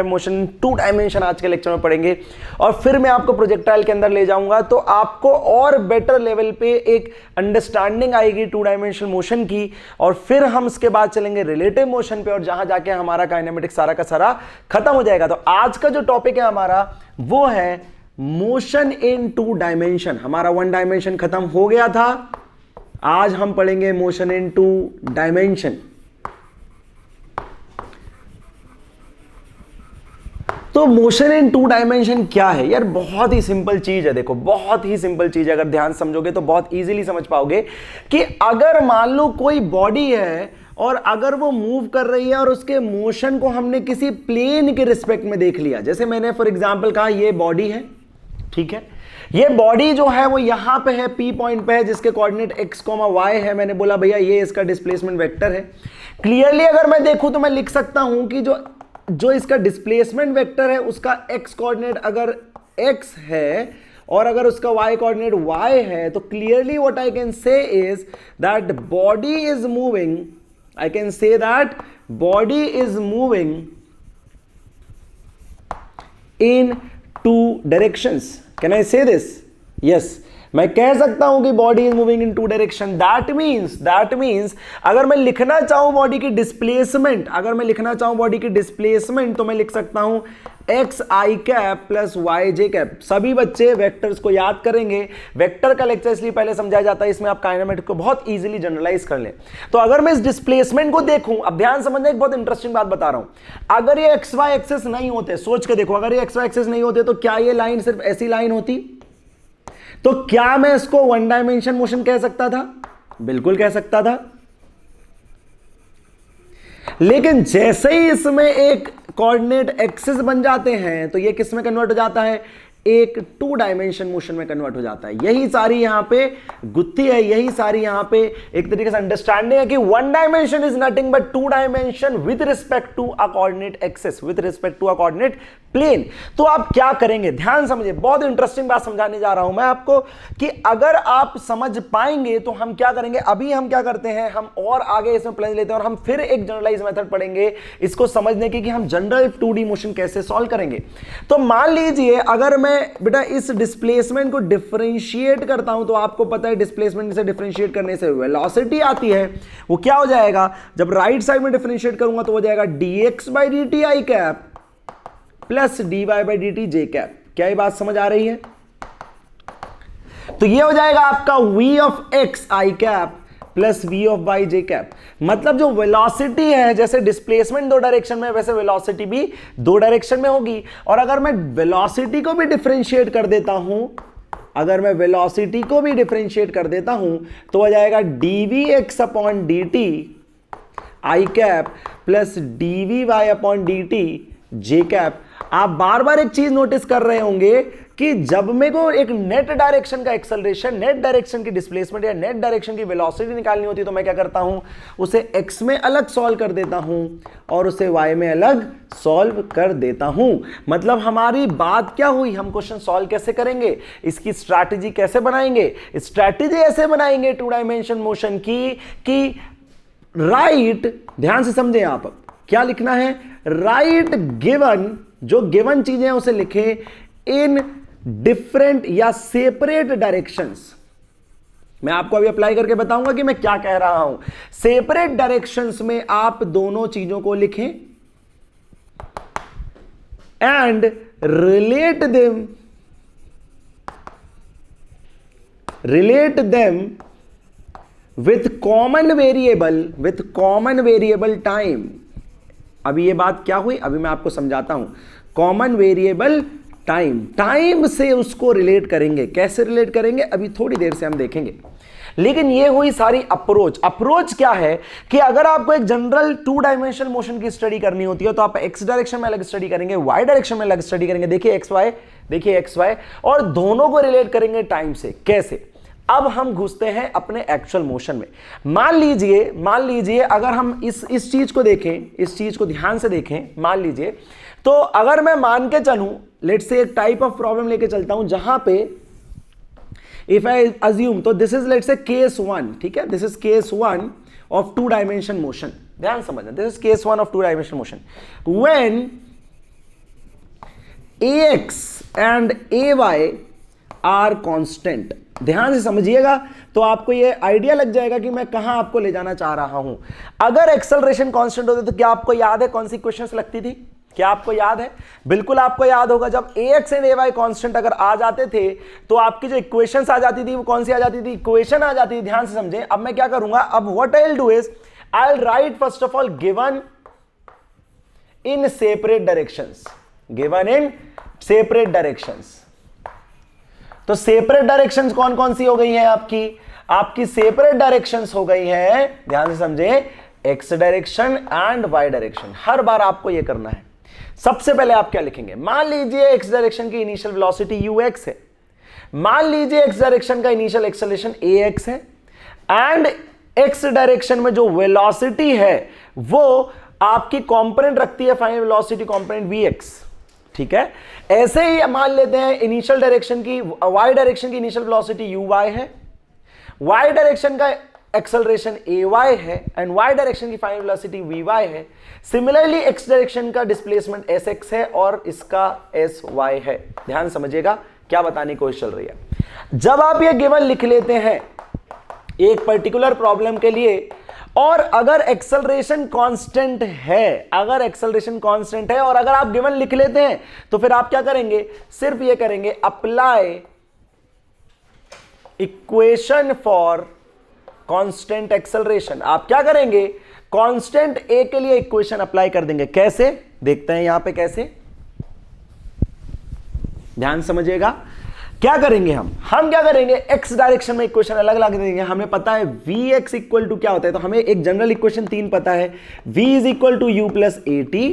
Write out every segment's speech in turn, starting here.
Motion to dimension आज के lecture में पढ़ेंगे और फिर मैं आपको प्रोजेक्टाइल के अंदर ले जाऊंगा तो आपको और बेटर लेवल पे एक अंडरस्टैंडिंग आएगी टू डायमेंशनल मोशन की। और फिर हम इसके बाद चलेंगे रिलेटिव मोशन पे और जहां जाके हमारा काइनेमेटिक्स सारा का सारा खत्म हो जाएगा। तो आज का जो टॉपिक है हमारा वो है मोशन इन टू डायमेंशन। हमारा वन डायमेंशन खत्म हो गया था, आज हम पढ़ेंगे मोशन इन टू डायमेंशन। तो मोशन इन टू डायमेंशन क्या है यार? बहुत ही सिंपल चीज है। देखो बहुत ही सिंपल चीज है, अगर ध्यान समझोगे तो बहुत इजीली समझ पाओगे कि अगर मान लो कोई बॉडी है और अगर वो मूव कर रही है और उसके मोशन को हमने किसी प्लेन के रिस्पेक्ट में देख लिया, जैसे मैंने फॉर एग्जांपल कहा ये बॉडी है, ठीक है, ये बॉडी जो है वो यहां पे है, पी पॉइंट पे है जिसके कोऑर्डिनेट x, y है। मैंने बोला भैया ये इसका डिस्प्लेसमेंट वेक्टर है। क्लियरली अगर मैं देखूं तो मैं लिख सकता हूं कि जो इसका डिस्प्लेसमेंट वेक्टर है उसका x कोऑर्डिनेट अगर x है और अगर उसका y कोऑर्डिनेट y है तो clearly what I can say is that body is moving, I can say that body is moving in two directions. Can I say this? Yes, मैं कह सकता हूं कि body is moving in two direction. That means अगर मैं लिखना चाहूं body की डिस्प्लेसमेंट, अगर मैं लिखना चाहूं बॉडी की डिस्प्लेसमेंट तो मैं लिख सकता हूं एक्स आई कैप प्लस वाई जे कैप। सभी बच्चे वेक्टर्स को याद करेंगे। वेक्टर का लेक्चर इसलिए पहले समझाया जाता है, इसमें आप काइनेमेटिक्स को बहुत इजीली जनरलाइज कर लें। तो अगर मैं इस डिस्प्लेसमेंट को देखूं, अब ध्यान समझना, एक बहुत इंटरेस्टिंग बात बता रहा हूं। अगर ये एक्स वाई एक्सेस नहीं होते, सोच के देखो, अगर ये एक्स वाई एक्सेस नहीं होते तो क्या ये लाइन सिर्फ ऐसी लाइन होती? तो क्या मैं इसको वन डायमेंशन मोशन कह सकता था? बिल्कुल कह सकता था। लेकिन जैसे ही इसमें एक कोऑर्डिनेट एक्सिस बन जाते हैं तो ये किस में कन्वर्ट हो जाता है? एक टू डायमेंशन मोशन में कन्वर्ट हो जाता है। यही सारी यहां पे गुत्थी है, यही सारी यहां पे एक तरीके से अंडरस्टैंडिंग है कि one dimension is nothing but two dimension with respect to a coordinate axis, with respect to a coordinate plane. तो आप क्या करेंगे? ध्यान समझिए, बहुत इंटरेस्टिंग बात समझाने जा रहा हूं मैं आपको कि अगर आप समझ पाएंगे तो हम क्या करेंगे। अभी हम क्या करते हैं, हम और आगे इसमें प्लेन लेते हैं और हम फिर एक जनरलाइज मेथड पढ़ेंगे इसको समझने की कि हम जनरल 2D मोशन कैसे सॉल्व करेंगे। तो मान लीजिए अगर मैं बेटा इस डिस्प्लेसमेंट को डिफरेंशिएट करता हूं तो आपको पता है डिस्प्लेसमेंट से डिफरेंशिएट करने से वेलोसिटी आती है। वो क्या हो जाएगा? जब राइट साइड में डिफरेंशिएट करूंगा तो हो जाएगा dx by dt i cap plus dy by dt j cap. क्या ये बात समझ आ रही है? तो ये हो जाएगा आपका v of x i cap plus v of y j cap. मतलब जो वेलोसिटी है, जैसे डिस्प्लेसमेंट दो डायरेक्शन में वैसे वेलोसिटी भी दो डायरेक्शन में होगी। और अगर मैं वेलोसिटी को भी डिफरेंशिएट कर देता हूं, अगर मैं वेलोसिटी को भी डिफरेंशिएट कर देता हूं तो हो जाएगा dvx upon dt i cap plus dvy upon dt j cap. आप बार बार एक चीज नोटिस कर रहे होंगे कि जब मेरे को एक नेट डायरेक्शन का एक्सेलरेशन, नेट डायरेक्शन की डिस्प्लेसमेंट या नेट डायरेक्शन की वेलोसिटी निकालनी होती है तो मैं क्या करता हूं, उसे x में अलग सॉल्व कर देता हूं और उसे y में अलग सॉल्व कर देता हूं। मतलब हमारी बात क्या हुई, हम क्वेश्चन सॉल्व कैसे करेंगे, इसकी स्ट्रैटेजी कैसे बनाएंगे? स्ट्रैटेजी ऐसे बनाएंगे टू डायमेंशन मोशन की कि राइट, ध्यान से समझें आप क्या लिखना है, राइट गिवन, जो गिवन चीजें हैं उसे लिखें इन डिफरेंट या सेपरेट डायरेक्शंस। मैं आपको अभी अप्लाई करके बताऊंगा कि मैं क्या कह रहा हूं। सेपरेट डायरेक्शंस में आप दोनों चीजों को लिखें and relate them with common variable time. अभी ये बात क्या हुई, अभी मैं आपको समझाता हूं। कॉमन वेरिएबल टाइम से उसको रिलेट करेंगे। कैसे रिलेट करेंगे अभी थोड़ी देर से हम देखेंगे। लेकिन ये हुई सारी अप्रोच क्या है कि अगर आपको एक जनरल टू डायमेंशनल मोशन की स्टडी करनी होती है तो आप एक्स डायरेक्शन में अलग स्टडी करेंगे, वाई डायरेक्शन में अलग स्टडी करेंगे। देखिए एक्स वाई और दोनों को रिलेट करेंगे टाइम से। कैसे? अब हम घुसते हैं अपने एक्चुअल मोशन में। मान लीजिए अगर हम इस चीज को देखें, इस चीज को ध्यान से देखें, मान लीजिए तो अगर मैं मान के चलूं, लेट्स से एक टाइप ऑफ प्रॉब्लम लेके चलता हूं जहां पे इफ आई अज्यूम, तो this is let's say case 1, ठीक है, this is case 1 of two dimension motion. ध्यान समझना, this is case 1 of two dimension motion. When ax and ay are constant. ध्यान से समझिएगा तो आपको ये आइडिया लग जाएगा कि मैं कहां आपको ले जाना चाह रहा हूं। अगर एक्सेलरेशन कांस्टेंट होते तो क्या आपको याद है कौन सी इक्वेशंस लगती थी? क्या आपको याद है? बिल्कुल आपको याद होगा, जब ax एंड ay कांस्टेंट अगर आ जाते थे तो आपकी जो इक्वेशंस आ जाती थी वो कौन सी आ जाती थी? इक्वेशन आ जाती थी। ध्यान से समझें। अब मैं क्या करूंगा, अब what I will do is I will write first of all given in separate directions, given in separate directions. तो सेपरेट डायरेक्शंस कौन कौन सी हो गई हैं आपकी सेपरेट डायरेक्शंस हो गई हैं, ध्यान से समझे, X direction and Y direction. हर बार आपको यह करना है। सबसे पहले आप क्या लिखेंगे? मान लीजिए एक्स डायरेक्शन की इनिशियल वेलोसिटी ux है, मान लीजिए एक्स डायरेक्शन का इनिशियल एक्सेलरेशन ax है, एंड एक्स डायरेक्शन में जो वेलोसिटी है वो आपकी कंपोनेंट रखती है फाइनल वेलोसिटी कंपोनेंट vx। ठीक है, ऐसे ही मान लेते हैं इनिशियल डायरेक्शन की y डायरेक्शन की इनिशियल वेलोसिटी uy है, y डायरेक्शन का एक्सेलरेशन ay है एंड y डायरेक्शन की फाइनल वेलोसिटी vy है। सिमिलरली एक्स डायरेक्शन का डिस्प्लेसमेंट sx है और इसका sy है। ध्यान समझिएगा क्या बताने की कोशिश चल रही है। जब आप ये गिवन लिख लेते हैं एक पर्टिकुलर प्रॉब्लम के लिए, और अगर एक्सेलरेशन कांस्टेंट है, अगर एक्सेलरेशन कांस्टेंट है और अगर आप गिवन लिख लेते हैं तो फिर आप क्या करेंगे? सिर्फ ये करेंगे, apply equation for constant acceleration. आप क्या करेंगे? कांस्टेंट ए के लिए इक्वेशन अप्लाई कर देंगे। कैसे? देखते हैं यहां पे कैसे, ध्यान समझिएगा। क्या करेंगे हम क्या करेंगे? एक्स डायरेक्शन में इक्वेशन अलग अलग देंगे। हमें पता है Vx इक्वल टू क्या होता है, तो हमें एक जनरल इक्वेशन 3 पता है, V is equal to u plus a t.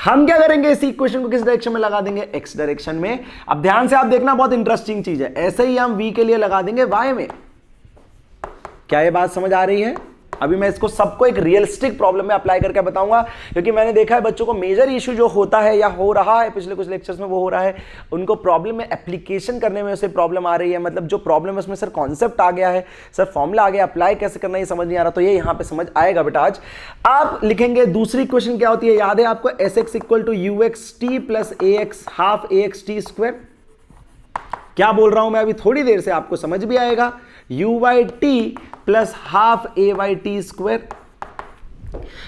हम क्या करेंगे? इसी इक्वेशन को किस डायरेक्शन में लगा देंगे? एक्स डायरेक्शन में। अब ध्यान से आप देखना, बहुत इंटरेस्टिंग चीज है, ऐसे ही हम V के लिए लगा देंगे y में। क्या ये बात समझ आ रही है? अभी मैं इसको सबको एक रियलिस्टिक प्रॉब्लम में अप्लाई करके बताऊंगा, क्योंकि मैंने देखा है बच्चों को मेजर इशू जो होता है या हो रहा है पिछले कुछ लेक्चर्स में वो हो रहा है, उनको प्रॉब्लम में एप्लीकेशन करने में उसे प्रॉब्लम आ रही है। मतलब जो प्रॉब्लम है उसमें सर कॉन्सेप्ट आ गया है, सर फॉर्मूला आ गया, अप्लाई कैसे करना ये समझ नहीं आ रहा, तो ये यहाँ पे समझ आएगा बेटा। आज आप लिखेंगे दूसरी इक्वेशन क्या होती है, याद है आपको? S X equal to you X T plus A X half A X T square. क्या बोल रहा हूं मैं अभी थोड़ी देर से आपको समझ भी आएगा। U y t plus half a y t square,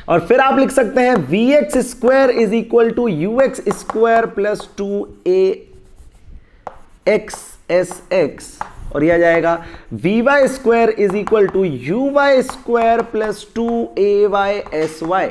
और फिर आप लिख सकते हैं v x square is equal to you x square plus two a x s x, और यह जाएगा v y square is equal to u y square plus two a y s y.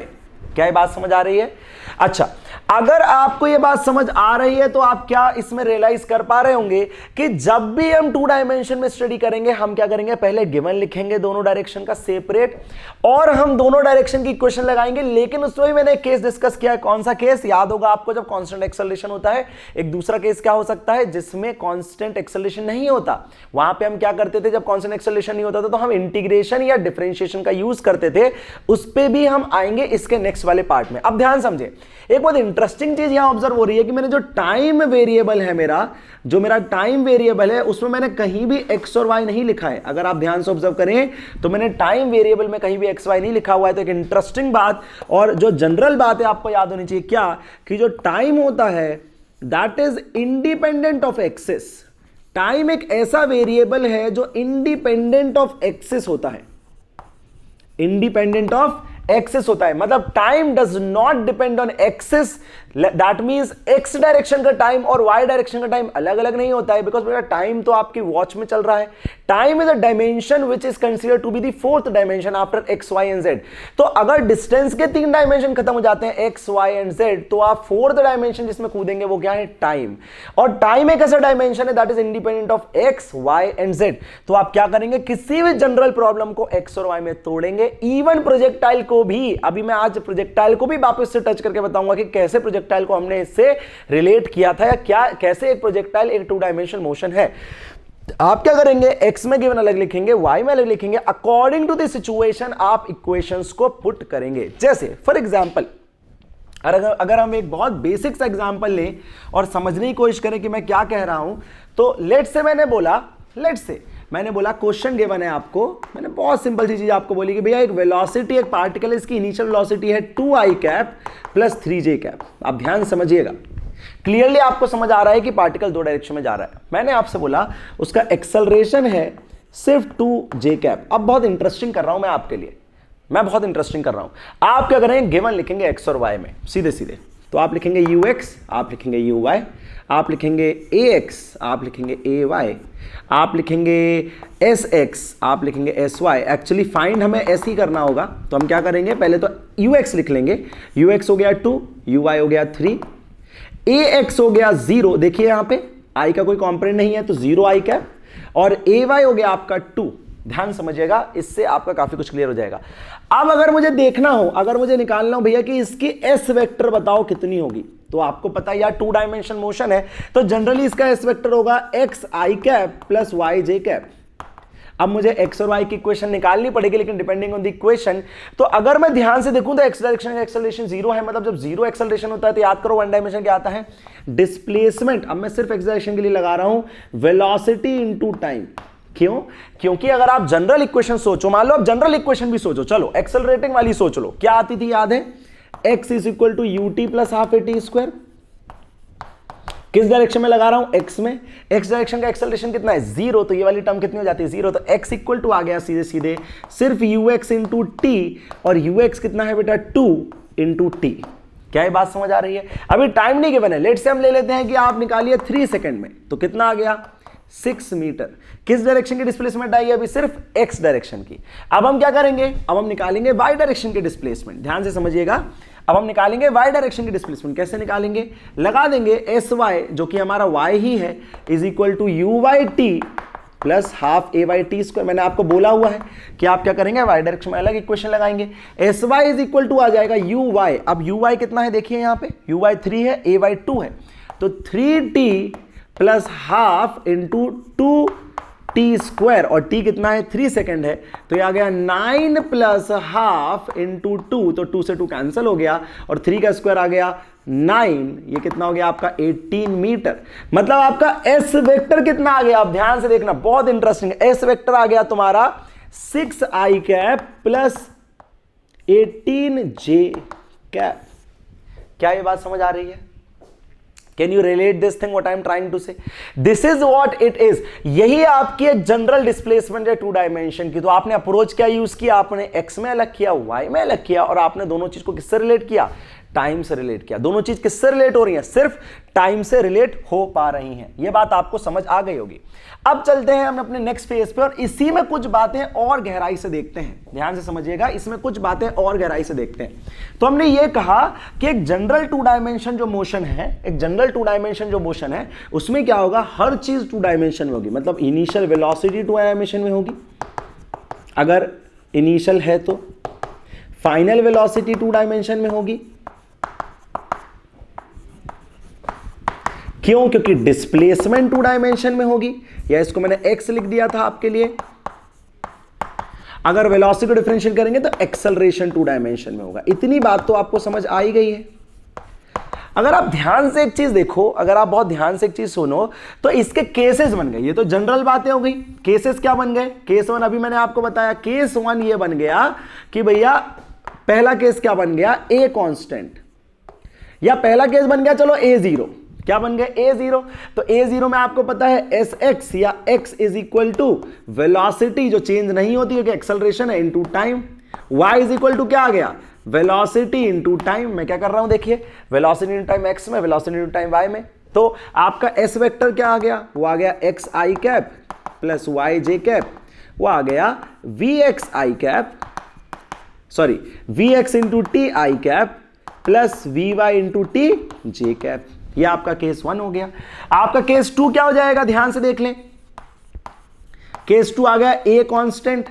क्या ये बात समझ आ रही है? अच्छा, अगर आपको ये बात समझ आ रही है तो आप क्या इसमें रियलाइज कर पा रहे होंगे कि जब भी हम 2 डायमेंशन में स्टडी करेंगे हम क्या करेंगे? पहले गिवन लिखेंगे दोनों डायरेक्शन का सेपरेट, और हम दोनों डायरेक्शन की इक्वेशन लगाएंगे। लेकिन उसमें मैंने एक केस डिस्कस किया है। कौन सा केस? याद होगा आपको, जब कांस्टेंट एक्सेलरेशन होता है। एक दूसरा केस क्या हो सकता है? जिसमें कांस्टेंट एक्सेलरेशन नहीं होता। वहां पे हम क्या करते थे? जब कांस्टेंट एक्सेलरेशन नहीं होता था तो हम इंटीग्रेशन या डिफरेंशिएशन का यूज करते थे। उस पर भी हम आएंगे इसके नेक्स्ट वाले पार्ट में। अब ध्यान समझे, एक बहुत इंटरेस्टिंग चीज यहां ऑब्जर्व हो रही है कि मैंने जो टाइम वेरिएबल है मेरा टाइम वेरिएबल है उसमें मैंने कहीं भी x और y नहीं लिखा है। अगर आप ध्यान से ऑब्जर्व करें तो मैंने टाइम वेरिएबल में कहीं भी x y नहीं लिखा हुआ है। तो एक इंटरेस्टिंग बात और जो जनरल बात है आपको याद होनी चाहिए, क्या कि जो टाइम होता है that is independent of axis. Time एक ऐसा वेरिएबल है जो इंडिपेंडेंट ऑफ एक्सिस होता है, इंडिपेंडेंट ऑफ एक्सिस होता है। मतलब time does not depend on axis, that means x direction का टाइम और वाई डायरेक्शन का टाइम अलग अलग नहीं होता है। बिकॉज मेरा टाइम तो आपकी वॉच में चल रहा है। Time is a dimension which is considered to be the 4th dimension after x y and z. तो अगर डिस्टेंस के 3 डायमेंशन खत्म हो जाते हैं एक्स वाई एंड जेड, तो आप 4th डायमेंशन जिसमें कूदेंगे वो क्या है? टाइम। और टाइम एक ऐसा डायमेंशन है that is independent of x y and z. तो आप क्या करेंगे? किसी भी जनरल प्रॉब्लम को एक्स और वाई में तोड़ेंगे। इवन प्रोजेक्टाइल को भी, अभी मैं आज प्रोजेक्टाइल को भी वापस से टच करके बताऊंगा कि कैसे प्रोजेक्टाइल को हमने इससे रिलेट किया था, या क्या कैसे एक प्रोजेक्टाइल एक 2 डायमेंशनल मोशन है। आप क्या करेंगे? एक्स में गिवन अलग लिखेंगे, वाई में अलग लिखेंगे। अकॉर्डिंग टू द सिचुएशन आप इक्वेशंस को पुट करेंगे। जैसे फॉर एग्जांपल अगर हम एक बहुत बेसिक सा एग्जांपल लें और समझने की कोशिश करें कि मैं क्या कह रहा हूं, तो लेट्स से मैंने बोला क्वेश्चन गिवन है आपको, मैंने बहुत सिंपल सी चीज आपको बोली कि भैया एक वेलोसिटी, एक पार्टिकल, इसकी इनिशियल वेलोसिटी है 2i cap plus 3j cap. आप ध्यान समझिएगा, क्लियरली आपको समझ आ रहा है कि पार्टिकल दो डायरेक्शन में जा रहा है। मैंने आपसे बोला उसका एक्सेलरेशन है सिर्फ 2j कैप। अब बहुत इंटरेस्टिंग कर रहा हूं मैं आपके लिए, मैं बहुत इंटरेस्टिंग कर रहा हूं। आप क्या करें, गिवन लिखेंगे x और y में सीधे सीधे, तो आप लिखेंगे ux, आप लिखेंगे uy, आप लिखेंगे ax, आप लिखेंगे ay, आप लिखेंगे sx, आप लिखेंगे sy। एक्चुअली फाइंड हमें ऐसे ही करना होगा, तो हम क्या करेंगे, पहले तो ux लिख लेंगे। ux हो गया 2, uy हो गया 3, ax हो गया 0, देखिए यहां पे i का कोई कॉम्पोनेंट नहीं है तो 0 i कैप, और ay हो गया आपका 2। ध्यान समझिएगा, इससे आपका काफी कुछ क्लियर हो जाएगा। अब अगर मुझे देखना हो, अगर मुझे निकालना हो भैया कि इसकी एस वेक्टर बताओ कितनी होगी, तो आपको पता है यार 2 डायमेंशन मोशन है, तो जनरली इसका एस वेक्टर होगा एक्स आई कैप प्लस वाई जे कैप। अब मुझे एक्स और वाई की इक्वेशन निकालनी पड़ेगी, लेकिन डिपेंडिंग ऑन द इक्वेशन, तो अगर मैं ध्यान से देखूं तो एक्स डायरेक्शन का एक्सेलरेशन 0 है, मतलब जब 0 एक्सेलरेशन होता है तो याद करो 1 डायमेंशन क्या आता है, डिस्प्लेसमेंट। अब मैं सिर्फ एक्स डायरेक्शन के लिए लगा रहा हूं वेलोसिटी इनटू टाइम। क्यों? क्योंकि अगर आप जनरल इक्वेशन सोचो, मान लो आप जनरल इक्वेशन भी सोचो, चलो एक्सेलरेटिंग वाली सोच लो, क्या आती थी याद है, x is equal to u t plus half a t square. किस डायरेक्शन में लगा रहा हूं, x में। x डायरेक्शन का एक्सेलरेशन कितना है, 0, तो ये वाली टर्म कितनी हो जाती है, 0, तो x इक्वल टू आ गया सीधे सीधे सिर्फ ux इंटू टी, और ux कितना है बेटा 2 इंटू टी। क्या ये बात समझ आ रही है? अभी टाइम नहीं गिवन है, लेट से हम ले लेते हैं कि आप निकालिए 3 सेकंड में, तो कितना आ गया 6 मीटर। किस डायरेक्शन की डिस्प्लेसमेंट आई है अभी, सिर्फ x डायरेक्शन की। अब हम क्या करेंगे, अब हम निकालेंगे y डायरेक्शन की डिस्प्लेसमेंट। ध्यान से समझिएगा, अब हम निकालेंगे y डायरेक्शन की डिस्प्लेसमेंट। कैसे निकालेंगे, लगा देंगे sy जो कि हमारा y ही है is equal to u y t plus half a y t square. मैंने आपको बोला हुआ है कि आप क्या करेंगे, y डायरेक्शन में अलग इक्वेशन लगाएंगे। sy इज इक्वल टू आ जाएगा uy। अब uy कितना है देखिए यहाँ पे, uy 3 है, ay 2 है, तो 3t plus half into 2t square, और t कितना है 3 सेकेंड है, तो ये आ गया 9 प्लस हाफ इंटू 2, तो 2 से 2 कैंसिल हो गया, और 3 का स्क्वायर आ गया 9, ये कितना हो गया आपका 18 मीटर। मतलब आपका एस वेक्टर कितना आ गया, आप ध्यान से देखना, बहुत इंटरेस्टिंग। एस वेक्टर आ गया तुम्हारा 6i cap plus 18j cap. क्या ये बात समझ आ रही है? Can you relate this thing what I am trying to say? This is what it is. यही आपकी एक जनरल डिस्प्लेसमेंट है 2 डायमेंशन की। तो आपने अप्रोच क्या यूज किया, आपने x में अलग किया, y में अलग किया, और आपने दोनों चीज को किससे रिलेट किया, टाइम से रिलेट किया। दोनों चीज किससे रिलेट हो रही हैं, सिर्फ टाइम से रिलेट हो पा रही हैं। यह बात आपको समझ आ गई होगी। अब चलते हैं हम अपने नेक्स्ट फेज पे, और इसी में कुछ बातें और गहराई से देखते हैं। ध्यान से समझिएगा, इसमें कुछ बातें और गहराई से देखते हैं। तो हमने ये कहा कि एक जनरल 2 डायमेंशन जो मोशन है, एक जनरल 2 डायमेंशन जो मोशन है, उसमें क्या होगा, हर चीज 2 डायमेंशन में होगी। मतलब इनिशियल वेलोसिटी 2 डायमेंशन में होगी, अगर इनिशियल है तो फाइनल वेलोसिटी 2 डायमेंशन में होगी। क्यों? क्योंकि डिस्प्लेसमेंट 2 डायमेंशन में होगी, या इसको मैंने x लिख दिया था आपके लिए। अगर वेलोसिटी को डिफरेंशिएट करेंगे तो एक्सेलरेशन 2 डायमेंशन में होगा। इतनी बात तो आपको समझ आ ही गई है। अगर आप ध्यान से एक चीज देखो, अगर आप बहुत ध्यान से एक चीज सुनो, तो इसके केसेस बन गए। ये तो जनरल बातें हो गई। केसेस क्या बन गए, केस 1 अभी मैंने आपको बताया। केस 1 ये बन गया कि भैया पहला केस क्या बन गया, a कांस्टेंट, या पहला केस बन गया चलो a0। क्या बन गया, a0। तो a0 में आपको पता है sx या x is equal to velocity जो चेंज नहीं होती है, एक्सेलरेशन है, into time. y is equal to क्या आ गया, वेलोसिटी इनटू टाइम। मैं क्या कर रहा हूं देखिए, वेलोसिटी इनटू टाइम x में, वेलोसिटी इनटू टाइम y में। तो आपका s वेक्टर क्या आ गया, वो आ गया x i cap plus y j cap, वो आ गया vx i cap, sorry vx into t I cap plus vy into T j cap. ये आपका केस 1 हो गया। आपका केस 2 क्या हो जाएगा, ध्यान से देख लें। केस 2 आ गया a कांस्टेंट।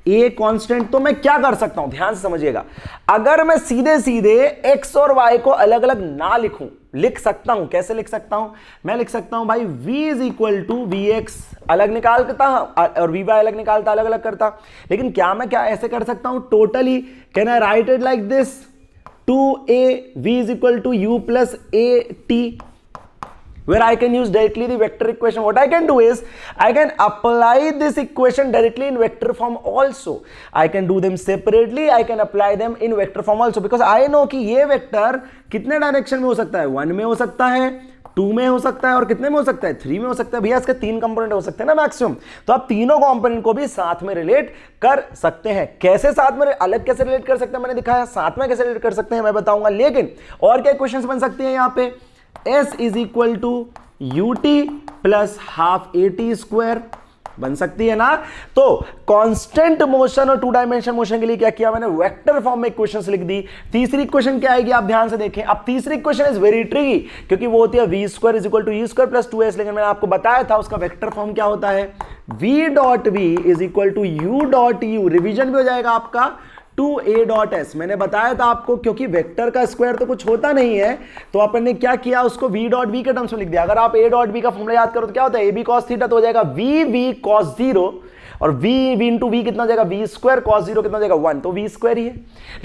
a कांस्टेंट, तो मैं क्या कर सकता हूं, ध्यान से समझिएगा। अगर मैं सीधे सीधे x और y को अलग अलग ना लिखूं, लिख सकता हूं। कैसे लिख सकता हूं, मैं लिख सकता हूं भाई v is equal to vx अलग निकालता और vy अलग निकालता, अलग अलग करता। लेकिन क्या मैं क्या ऐसे कर सकता हूं, totally can I write it like this, 2a v is equal to u plus a t। where I can use directly the vector equation. What I can do is I can apply this equation directly in vector form also. I can do them separately, I can apply them in vector form also, because I know कि ये vector कितने direction में हो सकता है, 1 में हो सकता है, 2 में हो सकता है और कितने में हो सकता है, 3 में हो सकता है। भैया इसके 3 कंपोनेंट हो सकते हैं ना मैक्सिमम, तो आप तीनों कंपोनेंट को भी साथ में रिलेट कर सकते हैं। कैसे साथ में, अलग कैसे रिलेट कर सकते हैं मैंने दिखाया, साथ में कैसे रिलेट कर सकते हैं मैं बताऊंगा। लेकिन और क्या क्वेश्चंस बन सकती हैं यहाँ पे, S is equal to ut plus half at square बन सकती है ना। तो कांस्टेंट मोशन और 2 डायमेंशन मोशन के लिए क्या किया मैंने, वेक्टर फॉर्म में इक्वेशंस लिख दी। तीसरी इक्वेशन क्या आएगी आप ध्यान से देखें। अब तीसरी इक्वेशन इज वेरी ट्रिकी, क्योंकि वो होती है v square is equal to u square plus 2s, लेकिन मैंने आपको बताया था उसका वेक्टर फॉर्म क्या होता है, v dot v is equal to u dot u, revision भी हो जाएगा आपका 2a डॉट s। मैंने बताया था आपको, क्योंकि वेक्टर का स्क्वायर तो कुछ होता नहीं है, तो अपन ने क्या किया, उसको v डॉट v के टर्म्स में लिख दिया। अगर आप a डॉट b का फॉर्मूला याद करो तो क्या होता है, ab cos थीटा, तो हो जाएगा v cos 0, और v इंटू v कितना हो जाएगा, v स्क्वायर cos 0 कितना हो जाएगा 1, तो v स्क्वायर ही है।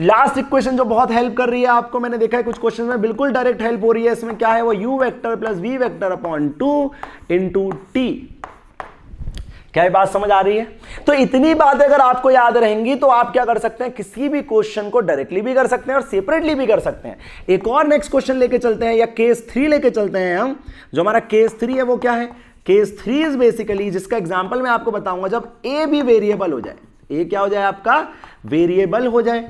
लास्ट इक्वेशन जो बहुत हेल्प कर रही है आपको, मैंने देखा है कुछ क्वेश्चन में बिल्कुल डायरेक्ट हेल्प हो रही है, इसमें क्या है वो u vector plus v vector upon 2 into t। क्या ये बात समझ आ रही है? तो इतनी बातें अगर आपको याद रहेंगी तो आप क्या कर सकते हैं, किसी भी क्वेश्चन को डायरेक्टली भी कर सकते हैं और सेपरेटली भी कर सकते हैं। एक और नेक्स्ट क्वेश्चन लेके चलते हैं, या केस 3 लेके चलते हैं हम। जो हमारा केस 3 है वो क्या है, केस 3 इज बेसिकली, जिसका एग्जांपल मैं आपको बताऊंगा, जब a भी वेरिएबल हो जाए, a क्या हो जाए आपका, वेरिएबल हो जाए।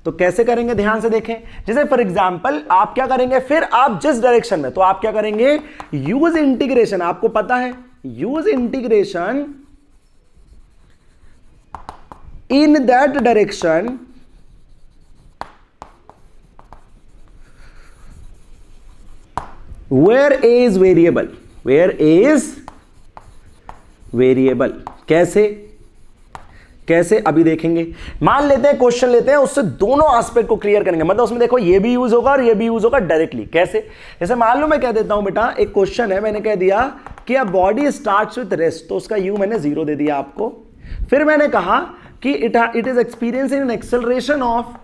तो कैसे करेंगे ध्यान से देखें। जैसे फॉर एग्जांपल आप क्या करेंगे, फिर आप जिस डायरेक्शन में, तो आप क्या करेंगे, यूज इंटीग्रेशन, आपको पता है use integration in that direction where a is variable, where a is variable। कैसे अभी देखेंगे। मान लेते हैं क्वेश्चन लेते हैं, उससे दोनों एस्पेक्ट को क्लियर करेंगे, मतलब उसमें देखो ये भी यूज होगा और ये भी यूज होगा डायरेक्टली। कैसे, जैसे मान लो मैं कह देता हूं बेटा, एक क्वेश्चन है, मैंने कह दिया कि a body starts with rest, तो उसका यू मैंने 0 दे दिया आपको। फिर मैंने कहा कि it is experiencing an acceleration of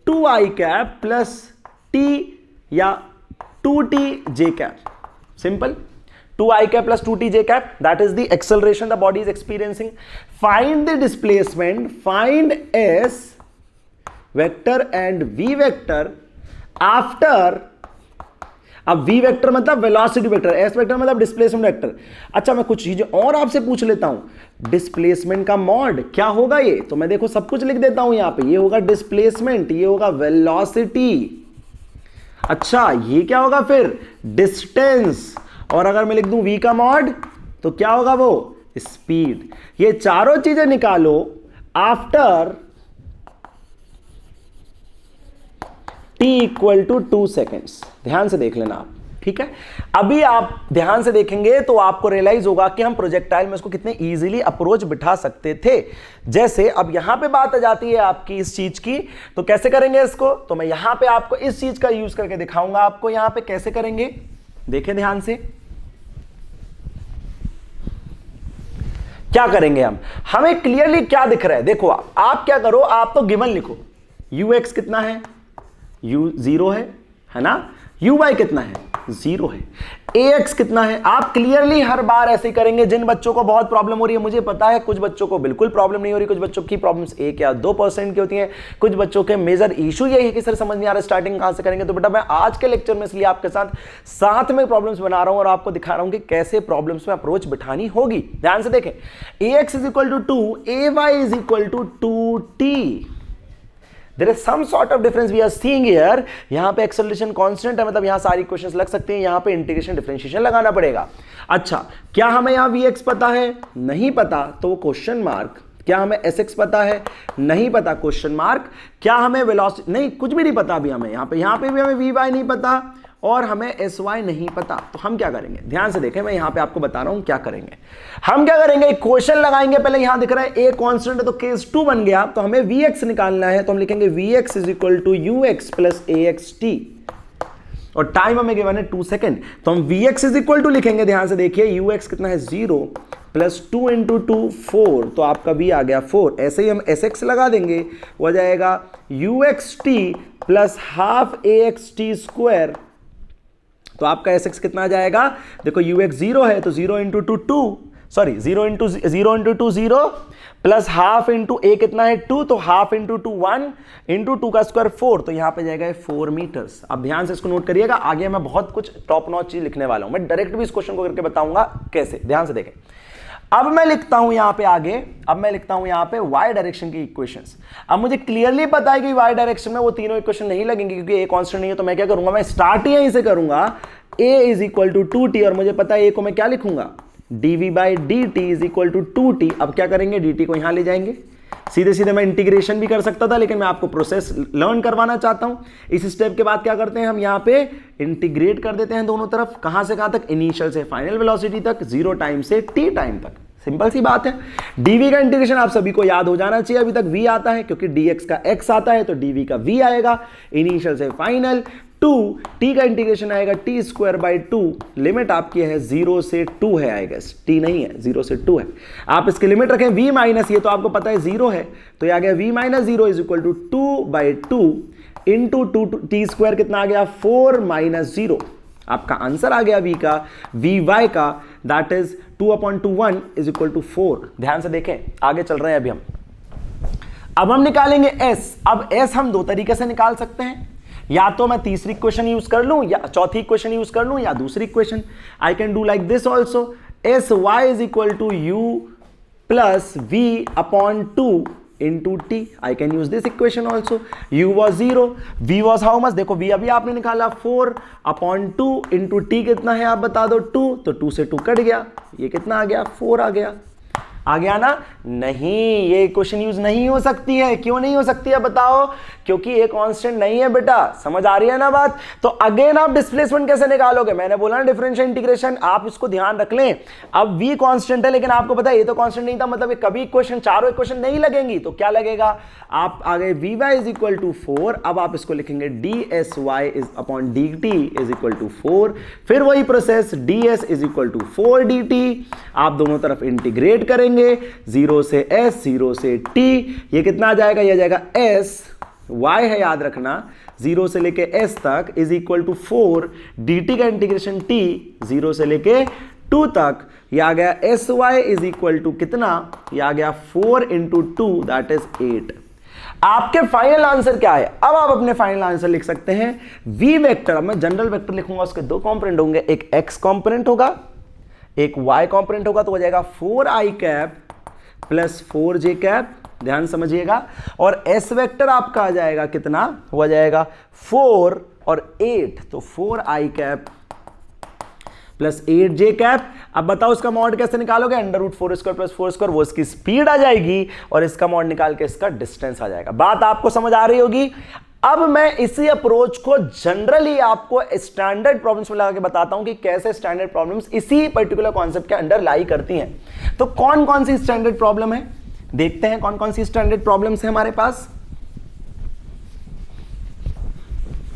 2i cap plus t या 2t j cap. Simple, 2i cap plus 2t j cap, that is the acceleration the body is experiencing. Find the displacement, find s vector and v vector after, अब v vector मतलब velocity vector, s vector मतलब displacement vector. अच्छा मैं कुछ चीजें और आपसे पूछ लेता हूं, डिस्प्लेसमेंट का मॉड क्या होगा ये, तो मैं देखो सब कुछ लिख देता हूं यहां पे, ये होगा डिस्प्लेसमेंट, ये होगा वेलोसिटी। अच्छा ये क्या होगा फिर, डिस्टेंस, और अगर मैं लिख दूं v का मॉड तो क्या होगा वो, स्पीड। ये चारों चीजें निकालो after t equal to 2 seconds. ध्यान से देख लेना आप, ठीक है। अभी आप ध्यान से देखेंगे तो आपको रियलाइज होगा कि हम प्रोजेक्टाइल में इसको कितने इजीली अप्रोच बिठा सकते थे। जैसे अब यहां पे बात आ जाती है आपकी इस चीज की, तो कैसे करेंगे इसको, तो मैं यहां पे आपको इस चीज का यूज करके दिखाऊंगा आपको यहां पे कैसे करेंगे। देखें ध्यान से, क्या करेंगे हम, हमें क्लियरली क्या दिख रहा है। देखो आप क्या करो, आप तो गिवन लिखो, ux कितना है, u 0 है ना, uy कितना है, 0 है, ax कितना है। आप क्लियरली हर बार ऐसे ही करेंगे। जिन बच्चों को बहुत प्रॉब्लम हो रही है, मुझे पता है कुछ बच्चों को बिल्कुल प्रॉब्लम नहीं हो रही, कुछ बच्चों की प्रॉब्लम्स 1 या 2% की होती हैं, कुछ बच्चों के मेजर इशू यही है कि सर समझ नहीं आ रहा स्टार्टिंग कहां से करेंगे। तो बेटा मैं आज के लेक्चर में इसलिए आपके साथ में प्रॉब्लम्स बना रहा हूं और आपको दिखा रहा हूं कि कैसे प्रॉब्लम्स में अप्रोच बिठानी होगी। ध्यान से देखें, ax is equal to 2, ay is equal to 2t। There is some sort of difference we are seeing here। यहां पे एक्सेलरेशन कांस्टेंट है, मतलब यहां सारी क्वेश्चंस लग सकते हैं, यहां पे इंटीग्रेशन डिफरेंशिएशन लगाना पड़ेगा। अच्छा क्या हमें यहां vx पता है, नहीं पता, तो वो क्वेश्चन मार्क। क्या हमें sx पता है, नहीं पता, क्वेश्चन मार्क। क्या हमें वेलोसिटी, नहीं कुछ भी नहीं पता अभी हमें, यहां पे भी हमें vy नहीं पता और हमें sy नहीं पता। तो हम क्या करेंगे, ध्यान से देखें, मैं यहां पे आपको बता रहा हूं क्या करेंगे। हम क्या करेंगे, क्वेश्चन लगाएंगे, पहले यहां दिख रहा है a कांस्टेंट है तो केस 2 बन गया, तो हमें vx निकालना है, तो हम लिखेंगे vx is equal to ux plus axt, और टाइम हमें गिवन है 2 सेकेंड, तो हम vx इज इक्वल टू लिखेंगे। ध्यान से देखिए, ux कितना है 0 प्लस 2 इंटू 2 4, तो आपका v आ गया 4। ऐसे ही हम sx लगा देंगे, वो जाएगा uxt plus half axt square तो आपका एस एक्स कितना आ जाएगा, देखो यू एक्स 0 है तो 0 into two 2, sorry 0 into 2 0 plus half into a कितना है 2, तो हाफ इंटू 2 1 इंटू 2 का स्क्वायर 4, तो यहां पे जाएगा 4 मीटर्स। अब ध्यान से इसको नोट करिएगा, आगे मैं बहुत कुछ टॉप नॉच चीज लिखने वाला हूं, मैं डायरेक्ट भी इस क्वेश्चन को करके बताऊंगा कैसे, ध्यान से देखें। अब मैं लिखता हूं यहां पे आगे, अब मैं लिखता हूं यहां पे वाई डायरेक्शन की इक्वेशंस। अब मुझे क्लियरली पता है कि वाई डायरेक्शन में वो तीनों इक्वेशन नहीं लगेंगे क्योंकि ए कांस्टेंट नहीं है, तो मैं क्या करूंगा, मैं स्टार्ट ही यहीं से करूंगा, a is equal to 2t, और मुझे पता है a को मैं क्या लिखूंगा, dv by dt is equal to 2t। अब क्या करेंगे, dt को यहां ले जाएंगे, सीधे सीधे मैं इंटीग्रेशन भी कर सकता था लेकिन मैं आपको प्रोसेस लर्न करवाना चाहता हूं। इस स्टेप के बाद क्या करते हैं, हम यहां पे इंटीग्रेट कर देते हैं दोनों तरफ, कहां से कहां तक, इनिशियल से फाइनल वेलोसिटी तक, 0 टाइम से t टाइम तक। सिंपल सी बात है। dv का इंटीग्रेशन आप सभी को याद हो जाना चाहिए, अभी तक v आता है क्योंकि dx का x आता है तो dv का v आएगा, इनिशियल से फाइनल। 2 t का इंटीग्रेशन आएगा t स्क्वायर बाई 2, लिमिट आपकी है 0 से 2 है, आई गेस t नहीं है, 0 से 2 है। आप इसकी लिमिट रखें v माइनस, ये तो आपको पता है 0 है, तो ये आ गया v minus 0 is equal to 2 by 2 into 2 t square कितना आ गया 4 माइनस 0। आपका आंसर आ गया v का, vy का, that is 2/1 is equal to 4। ध्यान से देखें, आगे चल रहे हैं अभी हम। अब हम निकालेंगे s। अब s हम दो तरीके से निकाल सकते हैं, या तो मैं तीसरी इक्वेशन यूज कर लूं या चौथी इक्वेशन यूज कर लूं या दूसरी equation. I can do like this also, s y is equal to u plus v upon 2 into t. I can use this equation also. U was 0, v was how much, देखो v अभी आपने निकाला 4 upon 2 into T कितना है आप बता दो 2, तो 2 से 2 कट गया, ये कितना आ गया 4 आ गया। आ गया ना? नहीं, ये इक्वेशन यूज नहीं हो सकती है। क्यों नहीं हो सकती है बताओ? क्योंकि ये कांस्टेंट नहीं है बेटा। समझ आ रही है ना बात? तो अगेन आप डिस्प्लेसमेंट कैसे निकालोगे? मैंने बोला ना डिफरेंशियल इंटीग्रेशन, आप इसको ध्यान रख लें। अब v कांस्टेंट है लेकिन आपको पता है ये तो कांस्टेंट नहीं था, मतलब ये कभी इक्वेशन, चारों इक्वेशन नहीं लगेंगी, तो क्या लगेगा? आप आ गए vy इज इक्वल टू 4, अब आप इसको लिखेंगे dsy is upon dt is equal to 4, फिर वही process ds is equal to 4 dt, आप दोनों तरफ इंटीग्रेट करेंगे 0 से s 0 से t, ये कितना आ जाएगा? ये आ जाएगा s, y है याद रखना, 0 से लेके s तक इज इक्वल टू 4 dt का इंटीग्रेशन t 0 से लेके 2 तक, ये आ गया sy इज इक्वल टू कितना? ये आ गया 4 इंटू 2 दैट इज 8। आपके फाइनल आंसर क्या है? अब आप अपने फाइनल आंसर लिख सकते हैं v वेक्टर। अब मैं जनरल वेक्टर लिखूंगा, उसके दो कंपोनेंट होंगे, एक x कंपोनेंट होगा, एक y कंपोनेंट होगा, तो हो जाएगा 4i cap plus 4j cap, ध्यान समझिएगा। और s वेक्टर आपका आ जाएगा कितना? हो जाएगा 4 और 8, तो 4i cap plus 8j cap. अब बताओ इसका मॉड कैसे निकालोगे? √4² प्लस 4², वो इसकी स्पीड आ जाएगी और इसका मॉड निकाल के इसका डिस्टेंस आ जाएगा। बात आपको समझ आ रही होगी। अब मैं इसी अप्रोच को जनरली आपको स्टैंडर्ड प्रॉब्लम्स में लगा के बताता हूं कि कैसे स्टैंडर्ड प्रॉब्लम्स इसी पर्टिकुलर कॉन्सेप्ट के अंडर लाई करती हैं। तो कौन कौन सी स्टैंडर्ड प्रॉब्लम है, देखते हैं कौन कौन सी स्टैंडर्ड प्रॉब्लम्स है हमारे पास।